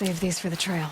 Save these for the trail.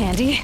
Handy.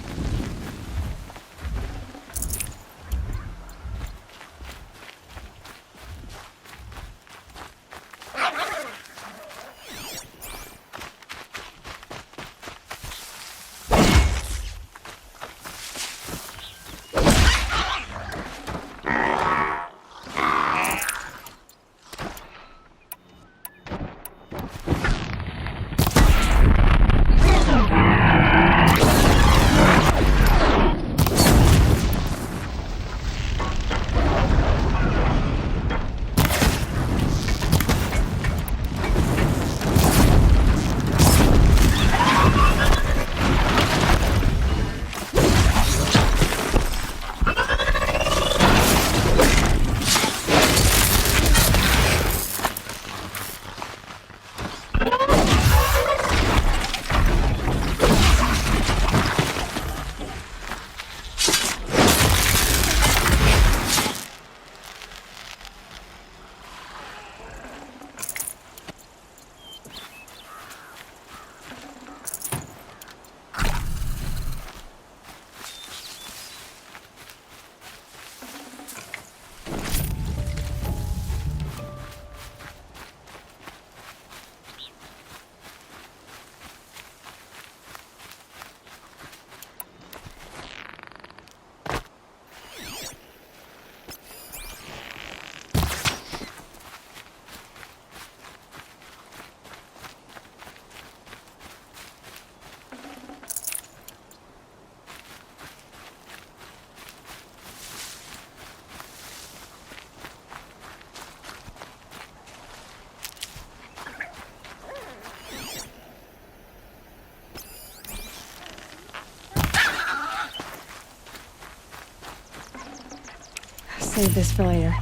Save this for later.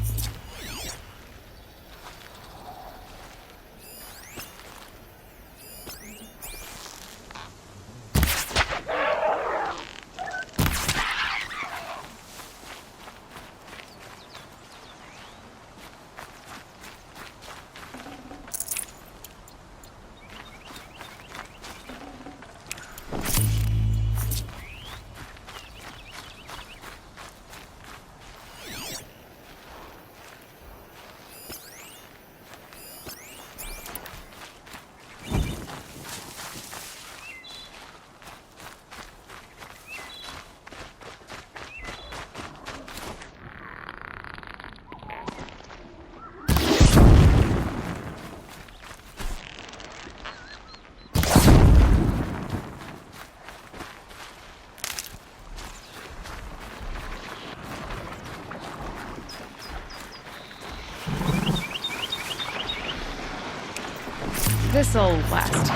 This'll last.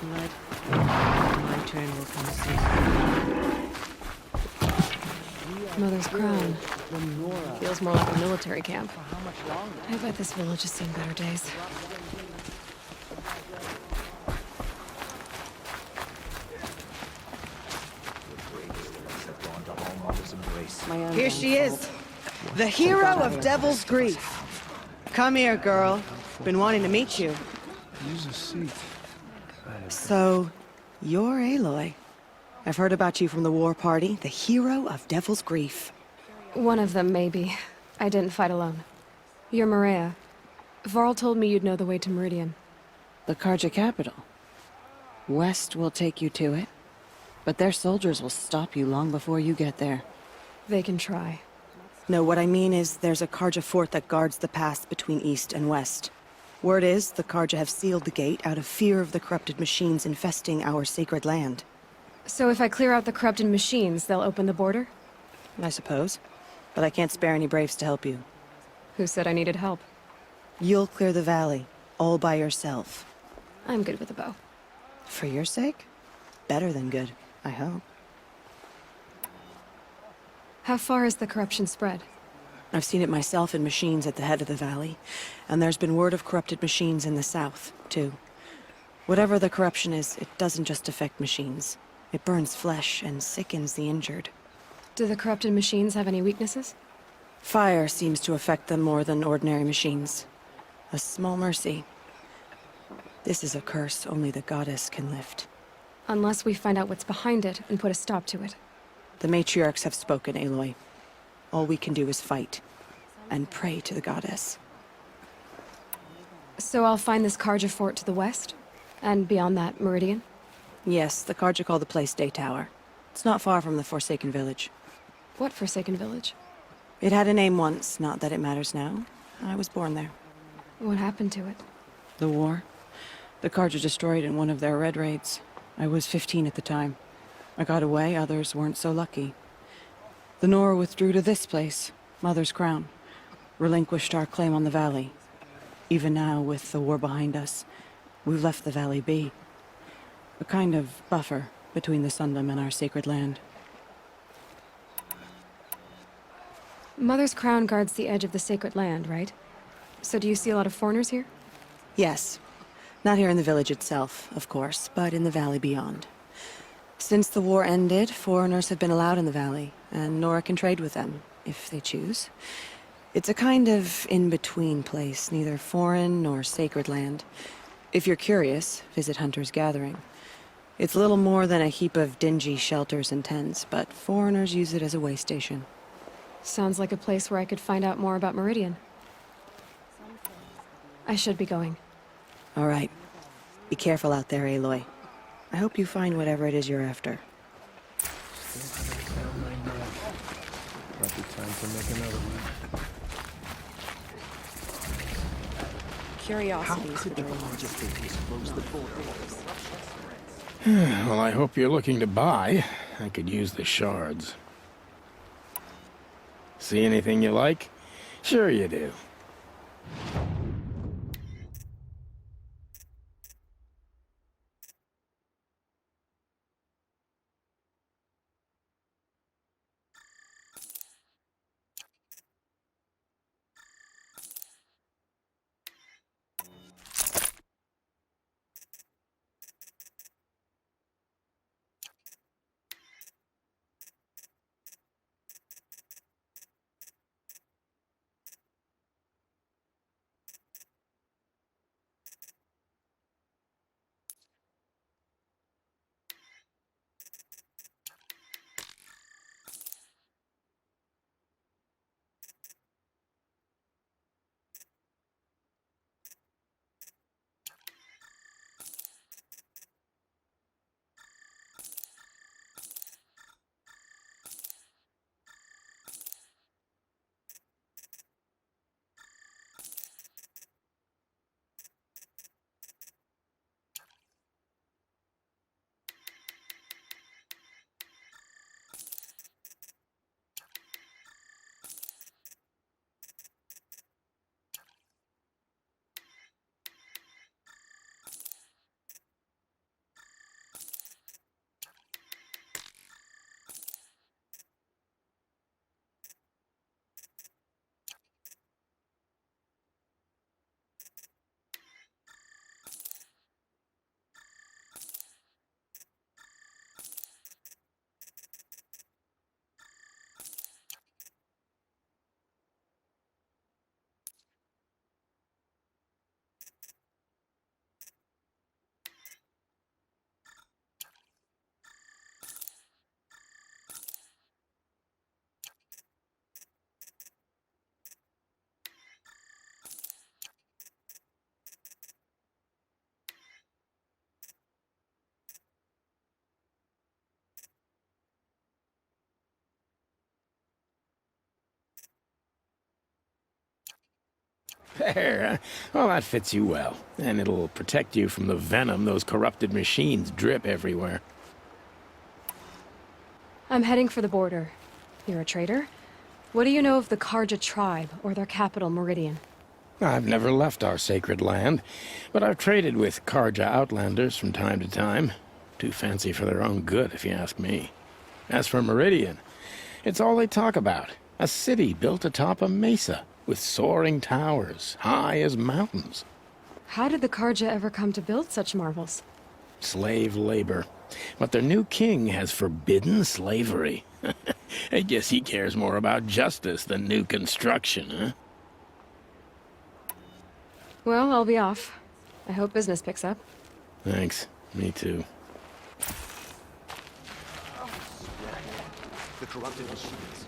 blood. My turn will come soon. Mother's Crown. When Nora... Feels more like a military camp. For how much longer? I bet this village has seen better days. Here she is, the hero of Devil's Grief. Come here, girl. Been wanting to meet you. Use a seat. So, you're Aloy. I've heard about you from the war party, the hero of Devil's Grief. One of them, maybe. I didn't fight alone. You're Maria. Varl told me you'd know the way to Meredian. The Carja capital. West will take you to it, but their soldiers will stop you long before you get there. They can try. No, what I mean is there's a Carja fort that guards the pass between east and west. Word is, the Carja have sealed the gate out of fear of the corrupted machines infesting our sacred land. So if I clear out the corrupted machines, they'll open the border? I suppose. But I can't spare any braves to help you. Who said I needed help? You'll clear the valley, all by yourself. I'm good with a bow. For your sake? Better than good, I hope. How far has the corruption spread? I've seen it myself in machines at the head of the valley, and there's been word of corrupted machines in the south, too. Whatever the corruption is, it doesn't just affect machines. It burns flesh and sickens the injured. Do the corrupted machines have any weaknesses? Fire seems to affect them more than ordinary machines. A small mercy. This is a curse only the goddess can lift. Unless we find out what's behind it and put a stop to it. The matriarchs have spoken, Aloy. All we can do is fight, and pray to the goddess. So I'll find this Carja fort to the west? And beyond that, Meredian? Yes, the Carja call the place Daytower. It's not far from the Forsaken Village. What Forsaken Village? It had a name once, not that it matters now. I was born there. What happened to it? The war. The Carja destroyed in one of their red raids. I was 15 at the time. I got away, others weren't so lucky. The Nora withdrew to this place, Mother's Crown. Relinquished our claim on the valley. Even now, with the war behind us, we've left the valley be. A kind of buffer between the Sundom and our sacred land. Mother's Crown guards the edge of the sacred land, right? So do you see a lot of foreigners here? Yes. Not here in the village itself, of course, but in the valley beyond. Since the war ended, foreigners have been allowed in the valley, and Nora can trade with them, if they choose. It's a kind of in-between place, neither foreign nor sacred land. If you're curious, visit Hunter's Gathering. It's little more than a heap of dingy shelters and tents, but foreigners use it as a way station. Sounds like a place where I could find out more about Meredian. I should be going. All right. Be careful out there, Aloy. I hope you find whatever it is you're after. Might be time to make another one. Curiosities Could the Carja fighters close the border? Well, I hope you're looking to buy. I could use the shards. See anything you like? Sure you do. There. Well, that fits you well. And it'll protect you from the venom those corrupted machines drip everywhere. I'm heading for the border. You're a trader? What do you know of the Carja tribe, or their capital, Meredian? I've never left our sacred land, but I've traded with Carja outlanders from time to time. Too fancy for their own good, if you ask me. As for Meredian, it's all they talk about. A city built atop a mesa, with soaring towers, high as mountains. How did the Carja ever come to build such marvels? Slave labor. But their new king has forbidden slavery. I guess he cares more about justice than new construction, huh? Well, I'll be off. I hope business picks up. Thanks. Me too. The corrupted machines.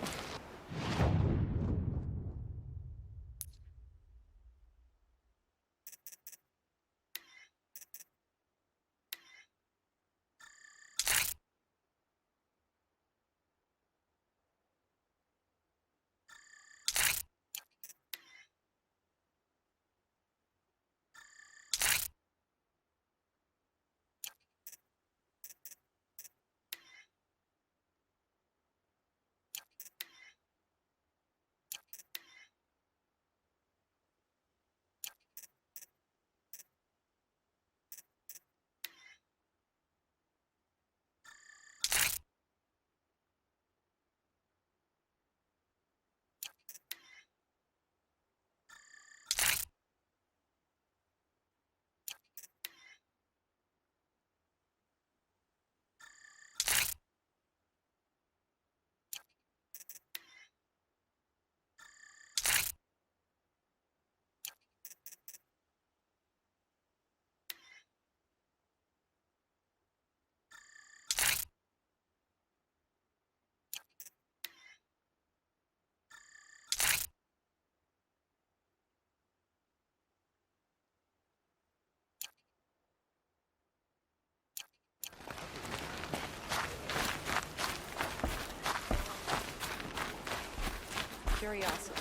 Curiosity.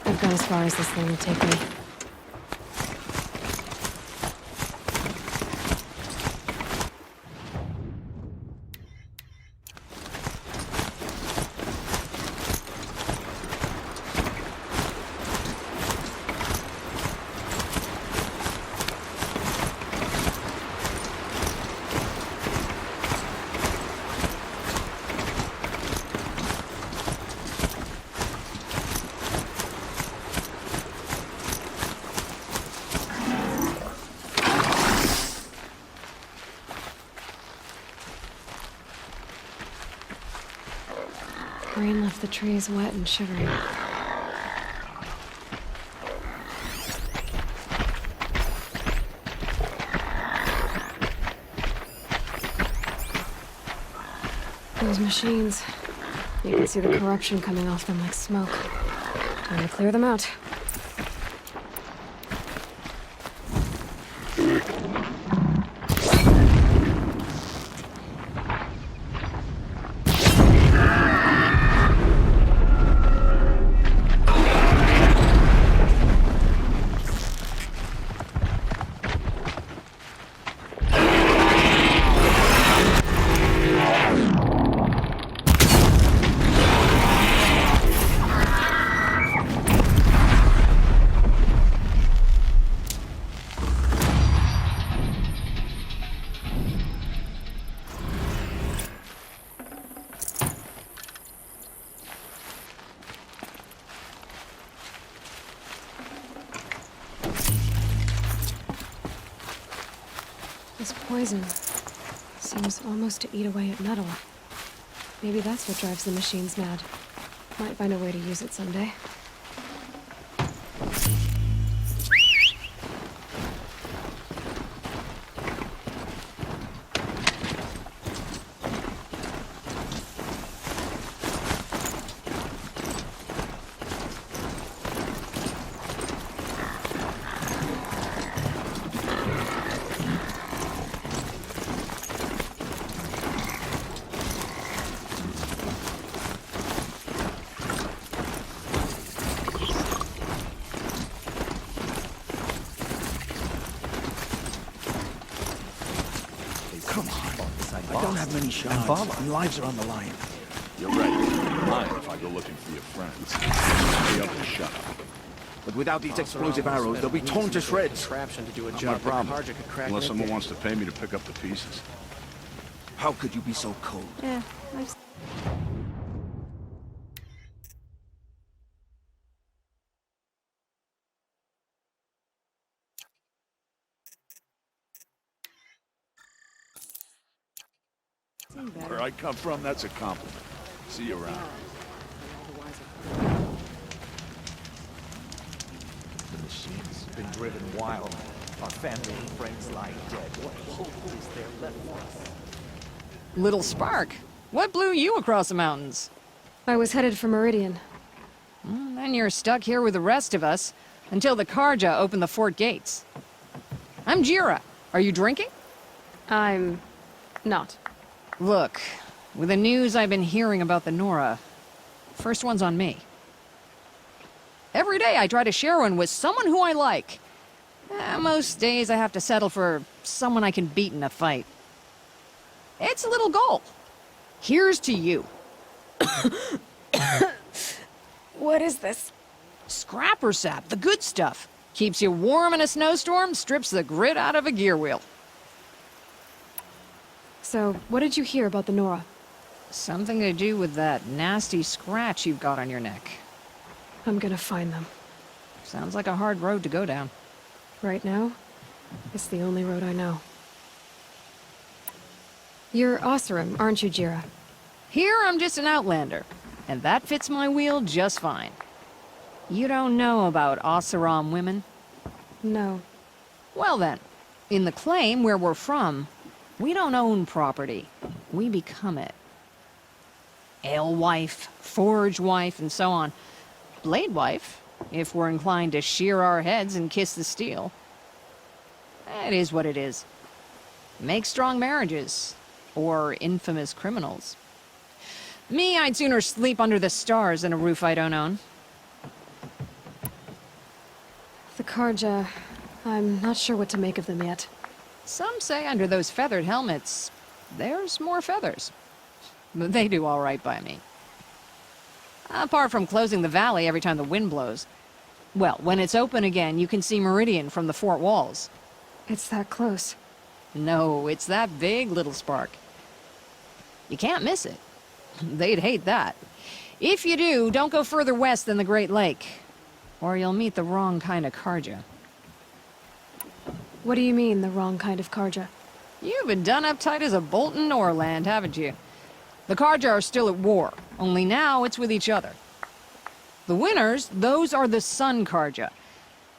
I've gone as far as this thing will take me. Rain left the trees wet and shivering. Those machines. You can see the corruption coming off them like smoke. Time to clear them out. This poison seems almost to eat away at metal. Maybe that's what drives the machines mad. Might find a way to use it someday. don't have many shards, and lives are on the line. You're right. Mine if I go looking for your friends. The others shut up. But without these explosive arrows, they'll be torn to shreds. Contraption to do a Not job my problem. that Carja could crack Unless in a someone day. wants to pay me to pick up the pieces. How could you be so cold? Yeah, I've... Where I come from, that's a compliment. See you around. The machine's been driven wild. Our family and friends lie dead. What hope is there left for us? Little Spark, what blew you across the mountains? I was headed for Meredian. Then you're stuck here with the rest of us until the Carja open the fort gates. I'm Jira. Are you drinking? I'm... not. Look, with the news I've been hearing about the Nora, first one's on me. Every day I try to share one with someone who I like. Most days I have to settle for someone I can beat in a fight. It's a little goal. Here's to you. What is this? Scrapper sap, the good stuff. Keeps you warm in a snowstorm, strips the grit out of a gear wheel. So, what did you hear about the Nora? Something to do with that nasty scratch you've got on your neck. I'm gonna find them. Sounds like a hard road to go down. Right now, it's the only road I know. You're Oseram, aren't you, Jira? Here I'm just an outlander, and that fits my wheel just fine. You don't know about Oseram women? No. Well then, in the claim where we're from, we don't own property. We become it. Alewife, Forge wife, and so on. Blade wife, if we're inclined to shear our heads and kiss the steel. It is what it is. Make strong marriages, or infamous criminals. Me, I'd sooner sleep under the stars than a roof I don't own. The Carja... I'm not sure what to make of them yet. Some say under those feathered helmets, there's more feathers. But they do all right by me. Apart from closing the valley every time the wind blows. Well, when it's open again, you can see Meredian from the fort walls. It's that close. No, it's that big, Little Spark. You can't miss it. They'd hate that. If you do, don't go further west than the Great Lake, or you'll meet the wrong kind of Carja. What do you mean, the wrong kind of Carja? You've been done up tight as a bolt in Norland, haven't you? The Carja are still at war, only now it's with each other. The winners, those are the Sun Carja.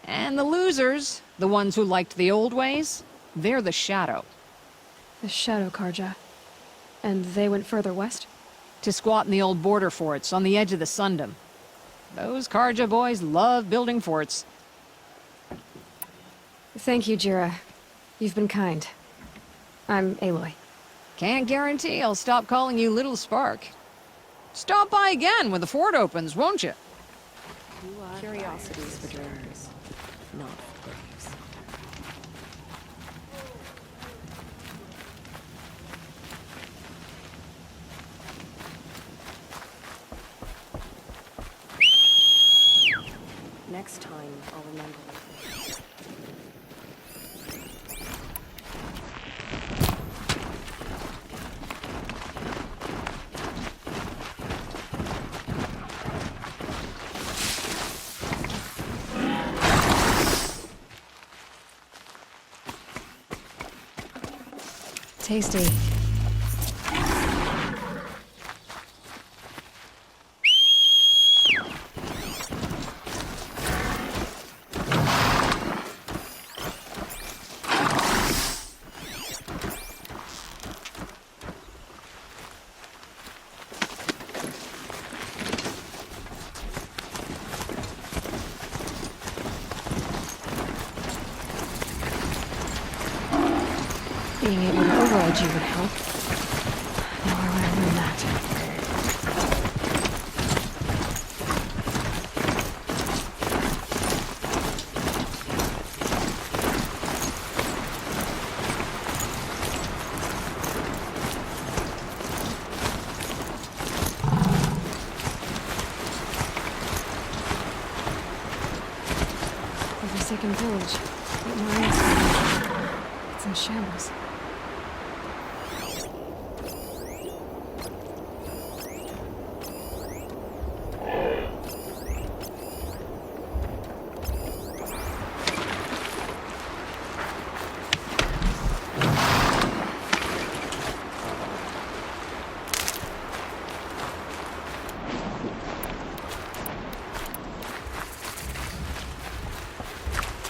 And the losers, the ones who liked the old ways, they're the Shadow. The Shadow Carja. And they went further west? To squat in the old border forts on the edge of the Sundom. Those Carja boys love building forts. Thank you, Jira. You've been kind. I'm Aloy. Can't guarantee I'll stop calling you Little Spark. Stop by again when the fort opens, won't you? Curiosities for dreamers, not for braves. Next time, I'll remember. Tasty. Being able to override you would help. Now I want to learn that. taken pillage, but Maria's it's in shambles.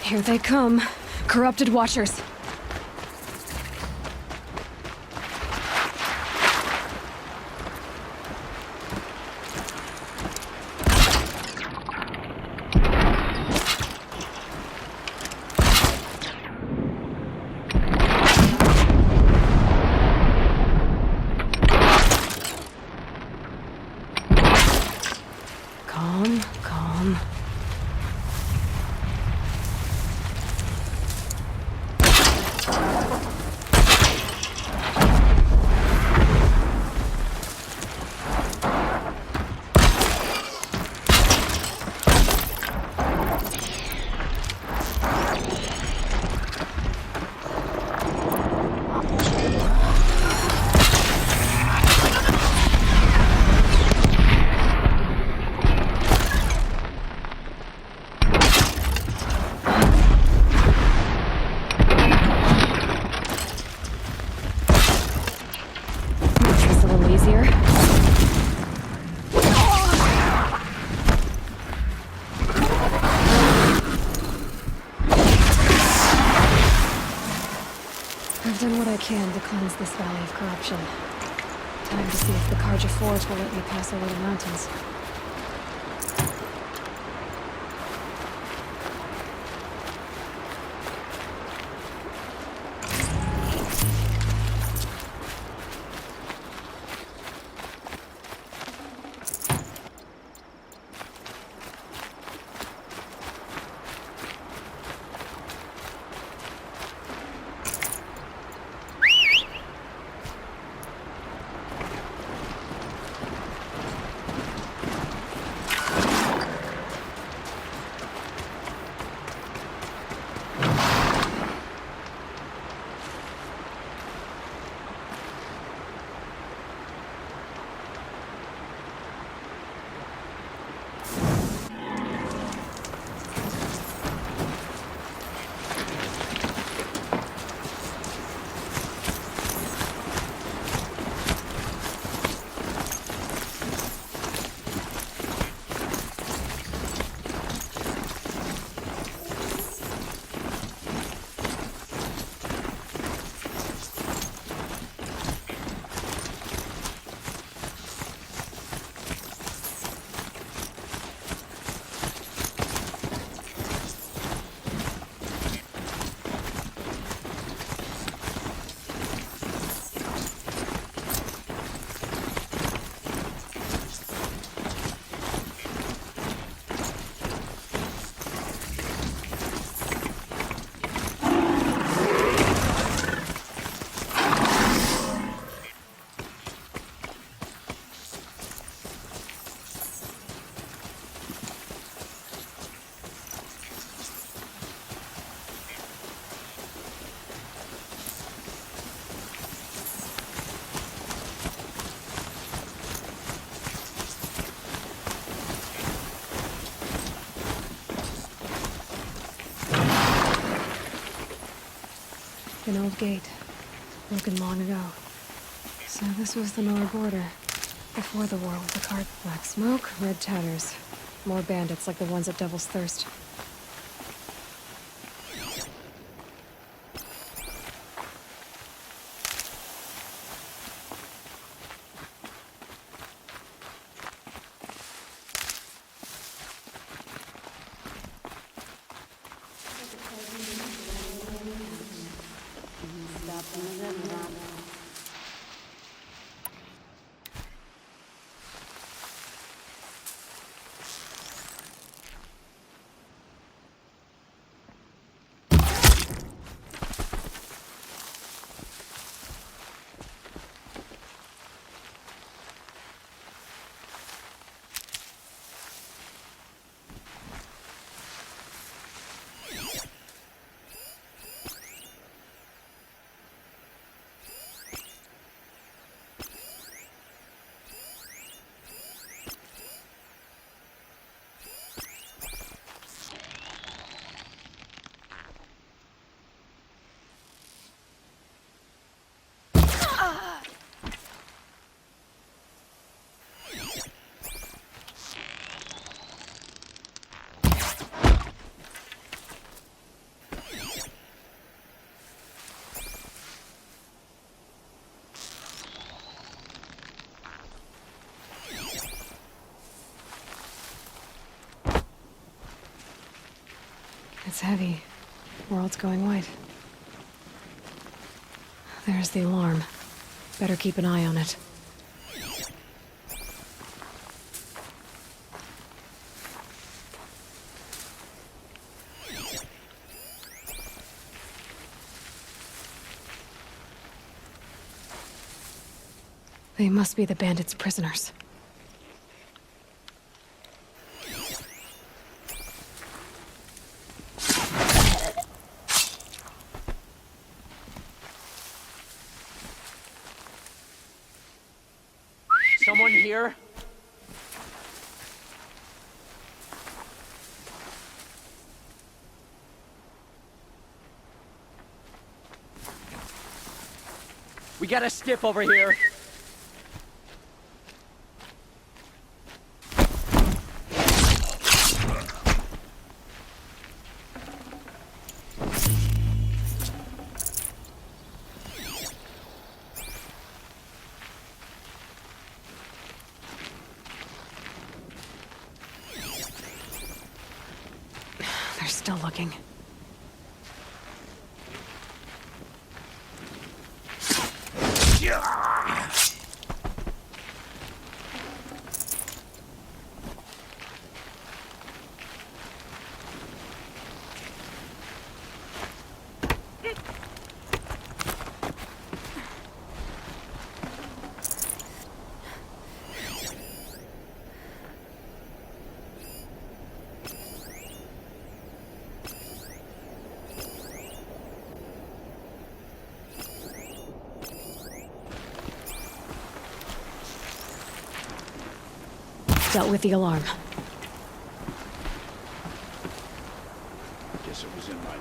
Here they come. Corrupted Watchers. Calm, calm. I've done what I can to cleanse this valley of corruption. Time to see if the Carja Forge will let me pass over the mountains. An old gate, broken long ago. So this was the Nora border, before the war with the cart. Black smoke, red tatters. More bandits like the ones at Devil's Thirst. It's heavy. World's going white. There's the alarm. Better keep an eye on it. They must be the bandits' prisoners. Someone here? We got a skip over here. They're still looking. Dealt with the alarm. Guess it was in my mind.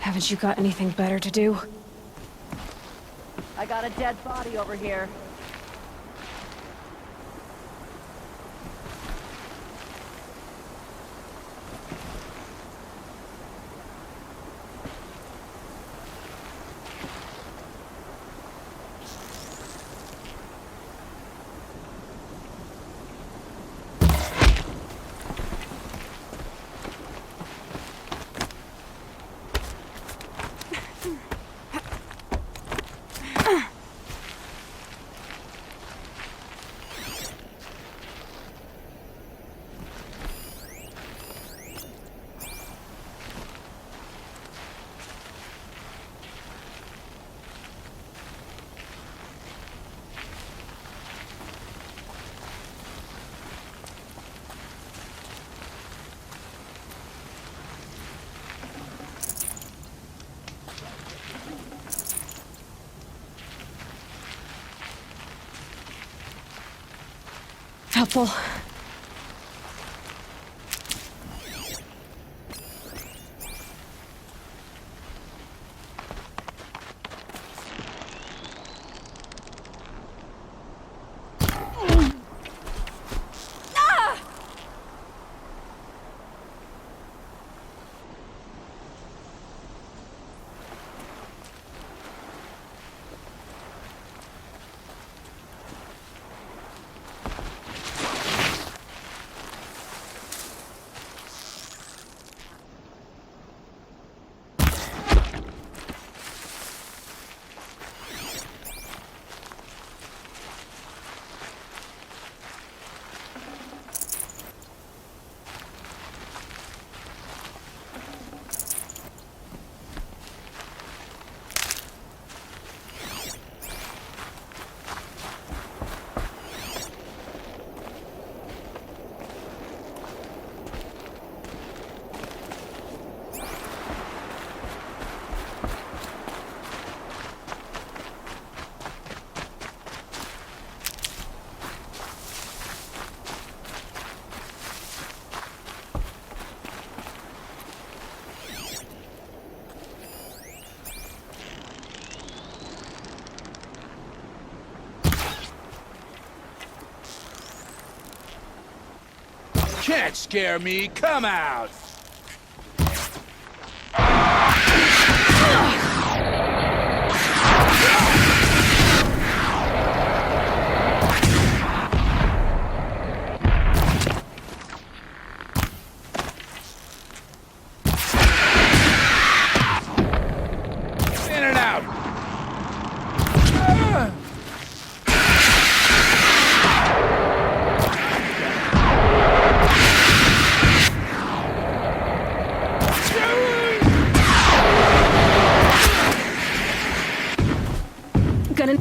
Haven't you got anything better to do? I got a dead body over here. Helpful. Can't scare me. Come out. In and out. Gonna...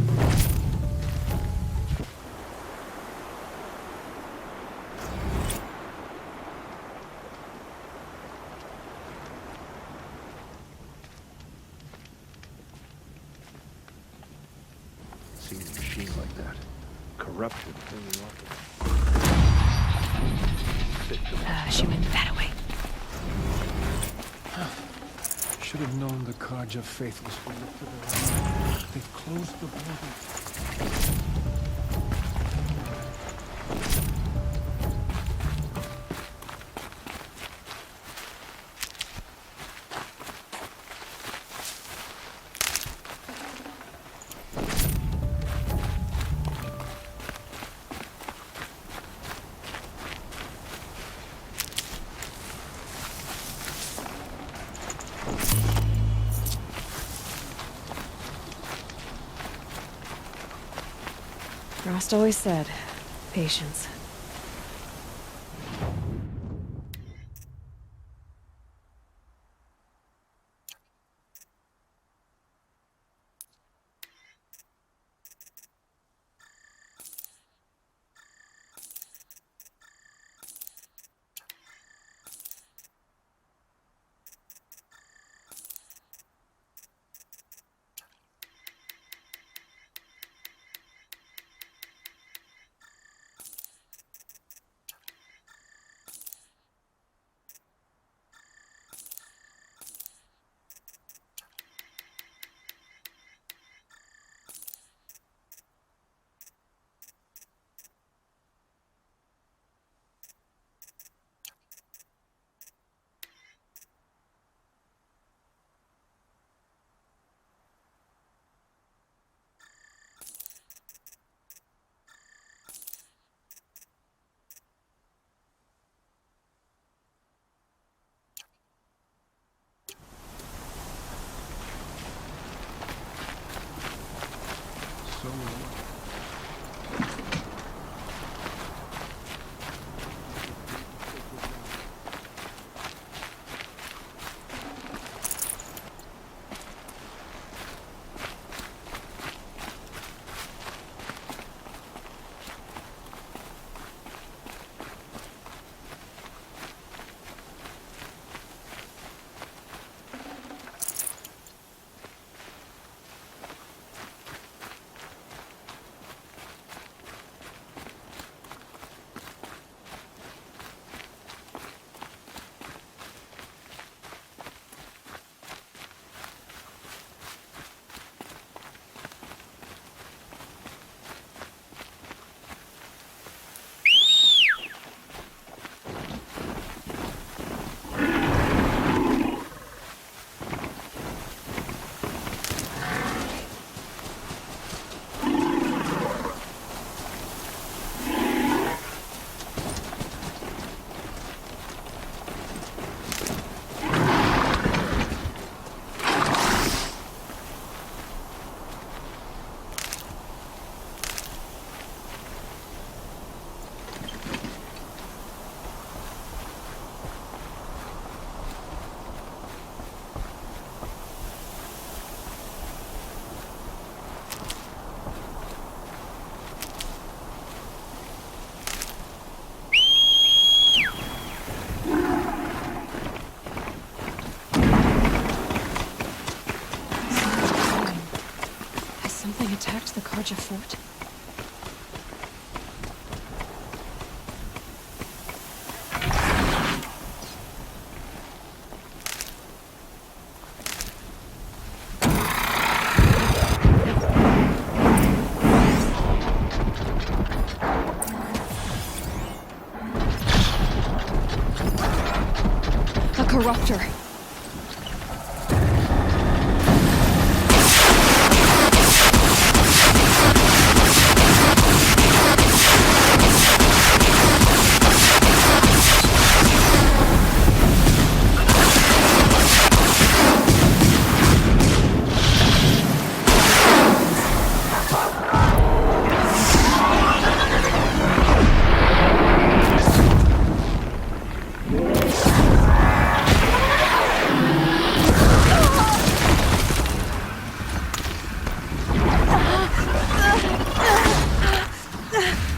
Seeing a machine like that. Corruption. she went that way. Should have known the Carja faithless would look for their own. They've closed the border. Rost always said, patience. Attacked the Carja fort? Raptor.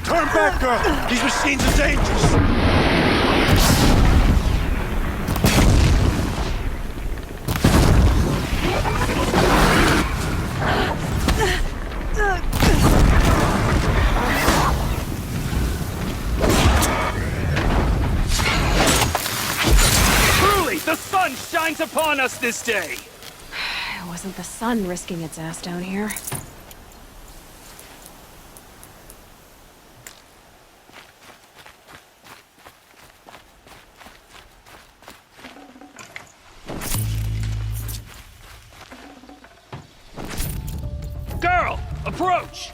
Turn back, girl! These machines are dangerous! Truly, the sun shines upon us this day! It wasn't the sun risking its ass down here. Girl, approach!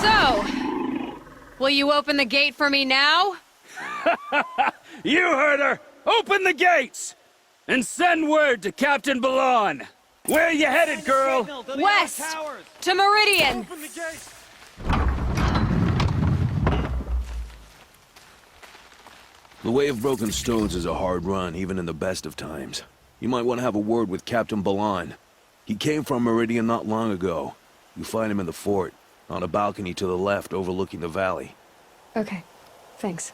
So, will you open the gate for me now? You heard her! Open the gates! And send word to Captain Balon! Where are you headed, girl? West! To Meredian! The way of broken stones is a hard run, even in the best of times. You might want to have a word with Captain Balon. He came from Meredian not long ago. You find him in the fort, on a balcony to the left overlooking the valley. Okay, thanks.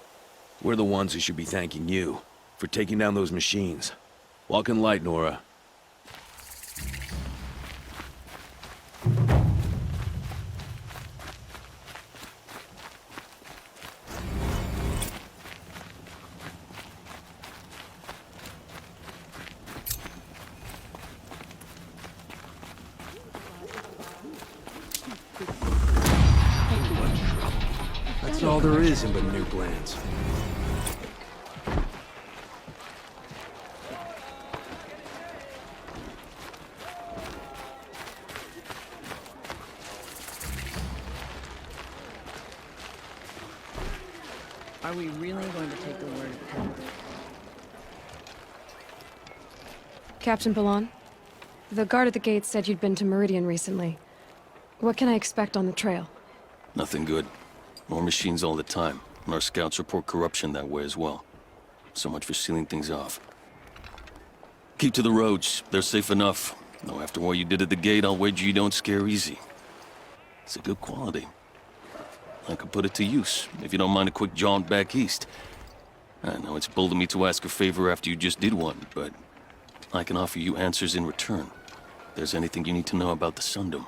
We're the ones who should be thanking you for taking down those machines. Walk in light, Nora. That's all there is in the new plans. Are we really going to take the word of power? Captain Balon, the guard at the gate said you'd been to Meredian recently. What can I expect on the trail? Nothing good. More machines all the time, and our scouts report corruption that way as well. So much for sealing things off. Keep to the roads. They're safe enough. Though after what you did at the gate, I'll wager you don't scare easy. It's a good quality. I could put it to use, if you don't mind a quick jaunt back east. I know it's bold of me to ask a favor after you just did one, but I can offer you answers in return. If there's anything you need to know about the Sundom.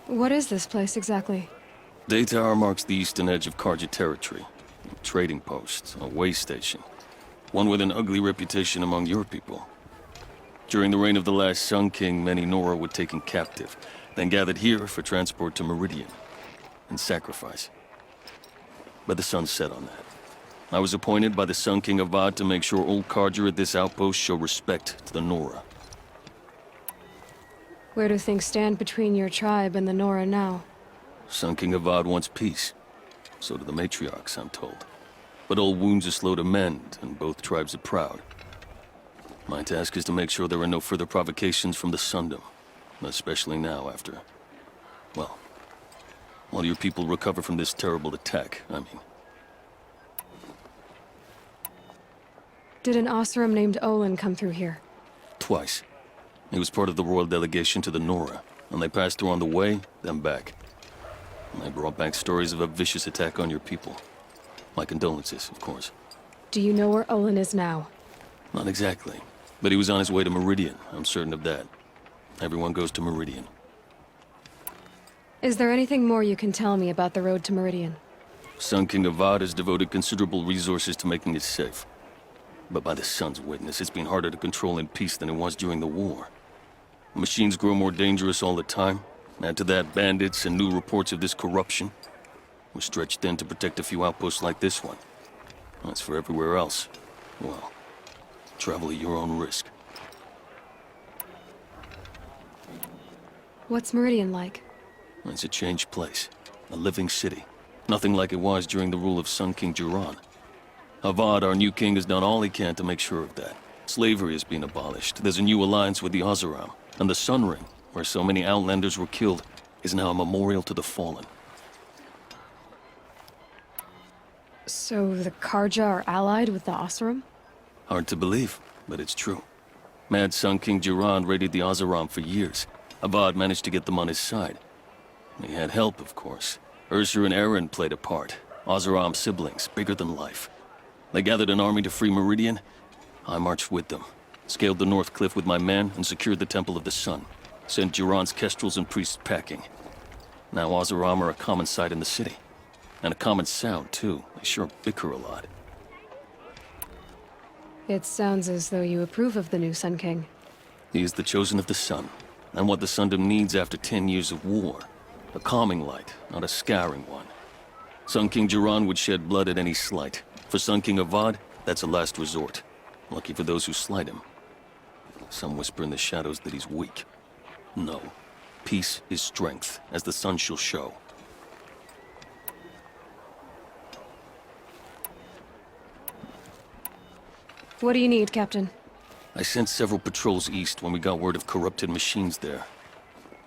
What is this place exactly? Daytower marks the eastern edge of Carja territory. A trading post, a way station. One with an ugly reputation among your people. During the reign of the last Sun King, many Nora were taken captive, then gathered here for transport to Meredian, and sacrifice. But the sun set on that. I was appointed by the Sun King Avad to make sure old Carja at this outpost show respect to the Nora. Where do things stand between your tribe and the Nora now? Sun King Avad wants peace. So do the matriarchs, I'm told. But old wounds are slow to mend, and both tribes are proud. My task is to make sure there are no further provocations from the Sundom. Especially now after... well... while your people recover from this terrible attack, I mean. Did an Oseram named Olin come through here? Twice. He was part of the royal delegation to the Nora, and they passed through on the way, then back. And they brought back stories of a vicious attack on your people. My condolences, of course. Do you know where Olin is now? Not exactly. But he was on his way to Meredian, I'm certain of that. Everyone goes to Meredian. Is there anything more you can tell me about the road to Meredian? Sun King Avad has devoted considerable resources to making it safe. But by the sun's witness, it's been harder to control in peace than it was during the war. Machines grow more dangerous all the time. Add to that bandits and new reports of this corruption. We're stretched thin to protect a few outposts like this one. As for everywhere else, well, travel at your own risk. What's Meredian like? It's a changed place. A living city. Nothing like it was during the rule of Sun King Jiran. Avad, our new king, has done all he can to make sure of that. Slavery has been abolished. There's a new alliance with the Oseram. And the Sun Ring, where so many Outlanders were killed, is now a memorial to the fallen. So the Carja are allied with the Oseram? Hard to believe, but it's true. Mad Sun King Jiran raided the Oseram for years. Avad managed to get them on his side. He had help, of course. Ursur and Eren played a part. Oseram siblings, bigger than life. They gathered an army to free Meredian. I marched with them. Scaled the North Cliff with my men and secured the Temple of the Sun. Sent Jiran's kestrels and priests packing. Now Oseram are a common sight in the city. And a common sound, too. They sure bicker a lot. It sounds as though you approve of the new Sun King. He is the chosen of the Sun, and what the Sundom needs after 10 years of war. A calming light, not a scouring one. Sun King Jiran would shed blood at any slight. For Sun King Avad, that's a last resort. Lucky for those who slight him. Some whisper in the shadows that he's weak. No. Peace is strength, as the sun shall show. What do you need, Captain? I sent several patrols east when we got word of corrupted machines there.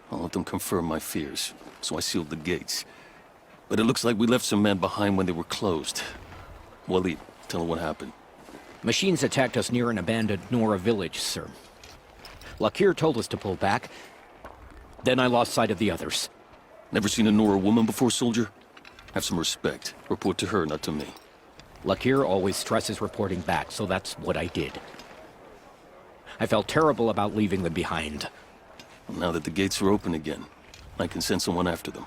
I'll let them confirm my fears, so I sealed the gates. But it looks like we left some men behind when they were closed. Waleed, tell them what happened. Machines attacked us near an abandoned Nora village, sir. Lakir told us to pull back. Then I lost sight of the others. Never seen a Nora woman before, soldier? Have some respect. Report to her, not to me. Lakir always stresses reporting back, so that's what I did. I felt terrible about leaving them behind. Now that the gates are open again, I can send someone after them.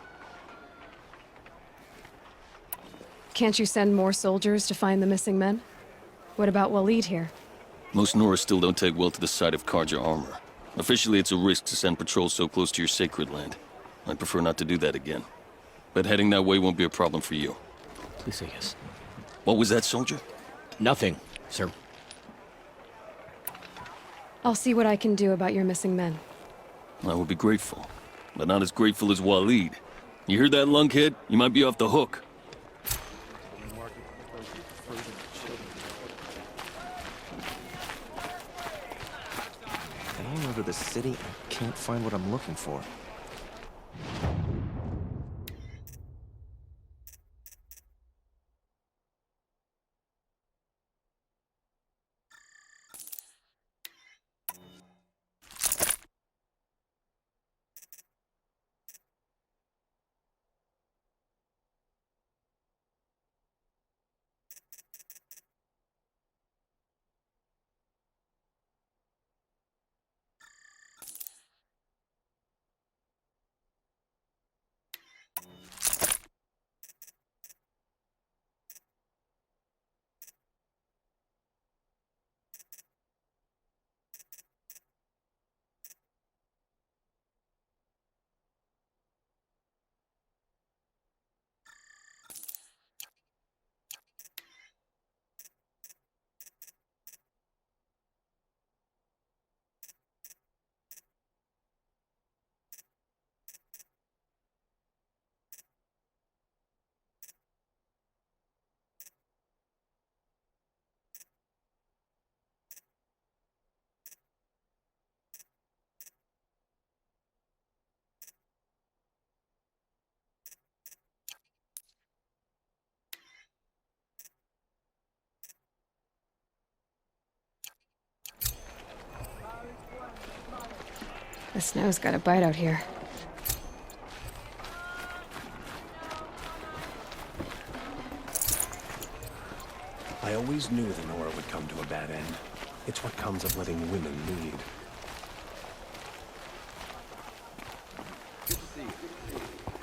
Can't you send more soldiers to find the missing men? What about Waleed here? Most Nora still don't take well to the sight of Carja armor. Officially, it's a risk to send patrols so close to your sacred land. I'd prefer not to do that again. But heading that way won't be a problem for you. Please say yes. What was that, soldier? Nothing, sir. I'll see what I can do about your missing men. I would be grateful, but not as grateful as Waleed. You hear that, lunkhead? You might be off the hook. Going over the city, I can't find what I'm looking for. The snow's got a bite out here. I always knew the Nora would come to a bad end. It's what comes of letting women lead. Good to see you.